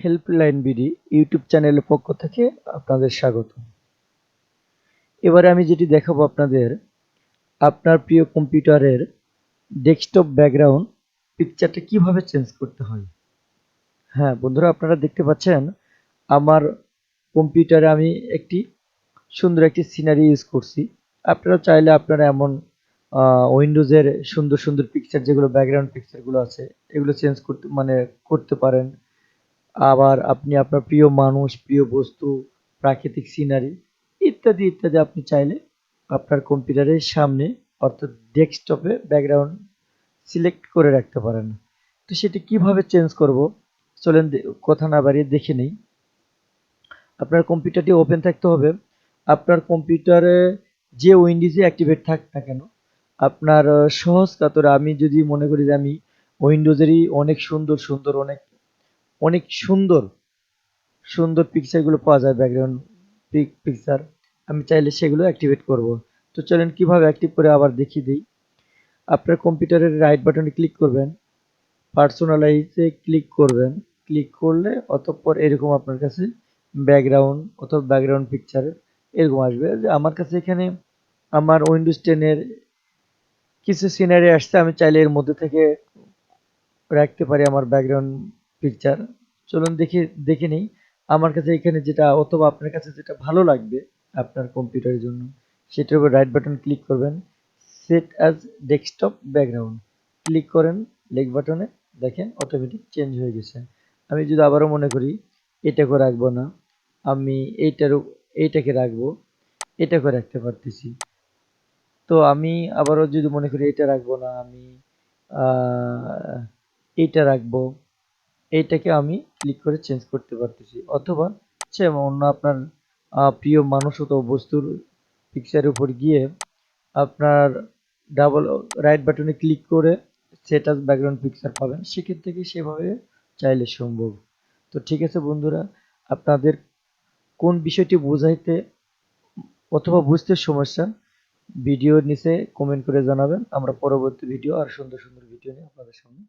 Helpline BD YouTube চ্যানেলের পক্ষ থেকে আপনাদের স্বাগত। এবারে আমি যেটি দেখাবো আপনাদের, আপনার প্রিয় কম্পিউটারের ডেস্কটপ ব্যাকগ্রাউন্ড পিকচারটা কিভাবে চেঞ্জ করতে হয়। হ্যাঁ বন্ধুরা, আপনারা দেখতে পাচ্ছেন আমার কম্পিউটারে আমি একটি সুন্দর একটি সিনারি ইউজ করছি। আপনারা চাইলে আপনারা এমন উইন্ডোজের সুন্দর সুন্দর পিকচার, যেগুলো ব্যাকগ্রাউন্ড পিকচারগুলো আছে, এগুলো চেঞ্জ করতে পারেন। আবার আপনি আপনার প্রিয় মানুষ, প্রিয় বস্তু, প্রাকৃতিক সিনারি ইত্যাদি ইত্যাদি আপনি চাইলে আপনার কম্পিউটারের সামনে অর্থাৎ ডেস্কটপে ব্যাকগ্রাউন্ড সিলেক্ট করে রাখতে পারেন। তো সেটি কিভাবে চেঞ্জ করব, চলেন কথা না বাড়িয়ে দেখে নেই। আপনার কম্পিউটারটি ওপেন থাকতে হবে। আপনার কম্পিউটারে যে উইন্ডোজে অ্যাক্টিভেট থাক না কেন, আপনার সহজ কাতরে আমি যদি মনে করি যে আমি উইন্ডোজেরই অনেক সুন্দর সুন্দর অনেক অনেক সুন্দর সুন্দর পিকচারগুলো পাওয়া যায়, ব্যাকগ্রাউন্ড পিকচার, আমি চাইলে সেগুলো অ্যাক্টিভেট করব। তো চলেন কিভাবে অ্যাক্টিভ করে আবার দেখিয়ে দিই। আপনার কম্পিউটারের রাইট বাটনে ক্লিক করবেন, পার্সোনালাইজে ক্লিক করবেন। ক্লিক করলে অতঃপর এরকম আপনার কাছে ব্যাকগ্রাউন্ড অথবা ব্যাকগ্রাউন্ড পিকচার এরকম আসবে। যে আমার কাছে এখানে আমার উইন্ডোজ 10 এর কিছু সিনারি আসছে, আমি চাইলে এর মধ্যে থেকে রাখতে পারি আমার ব্যাকগ্রাউন্ড পিকচার। চলুন দেখে নেই আমার কাছে এখানে যেটা, অথবা আপনার কাছে যেটা ভালো লাগবে আপনার কম্পিউটারের জন্য, সেটার উপর রাইট বাটন ক্লিক করবেন, set as desktop background click করেন লেফট বাটনে, দেখেন অটোমেটিক চেঞ্জ হয়ে গেছে। আমি যদি আবারও মনে করি এটাকে রাখবো না, আমি এইটাকে রাখবো, এটাকে রাখতে পারতেছি। তো আমি আবারও যদি মনে করি এটা রাখবো না, আমি এইটা রাখবো, এইটাকে আমি ক্লিক করে চেঞ্জ করতে পারতেছি। অথবা সে অন্য আপনার প্রিয় মানুষ অথবা বস্তুর পিকচারের উপর গিয়ে আপনার ডাবল রাইট বাটনে ক্লিক করে সেট আস ব্যাকগ্রাউন্ড পিকচার পাবেন, সেক্ষেত্রে থেকে সেভাবে চাইলে সম্ভব। তো ঠিক আছে বন্ধুরা, আপনাদের কোন বিষয়টি বোঝাইতে অথবা বুঝতে সমস্যা, ভিডিওর নিচে কমেন্ট করে জানাবেন। আমরা পরবর্তী ভিডিও আর সুন্দর সুন্দর ভিডিও নিয়ে আপনাদের সামনে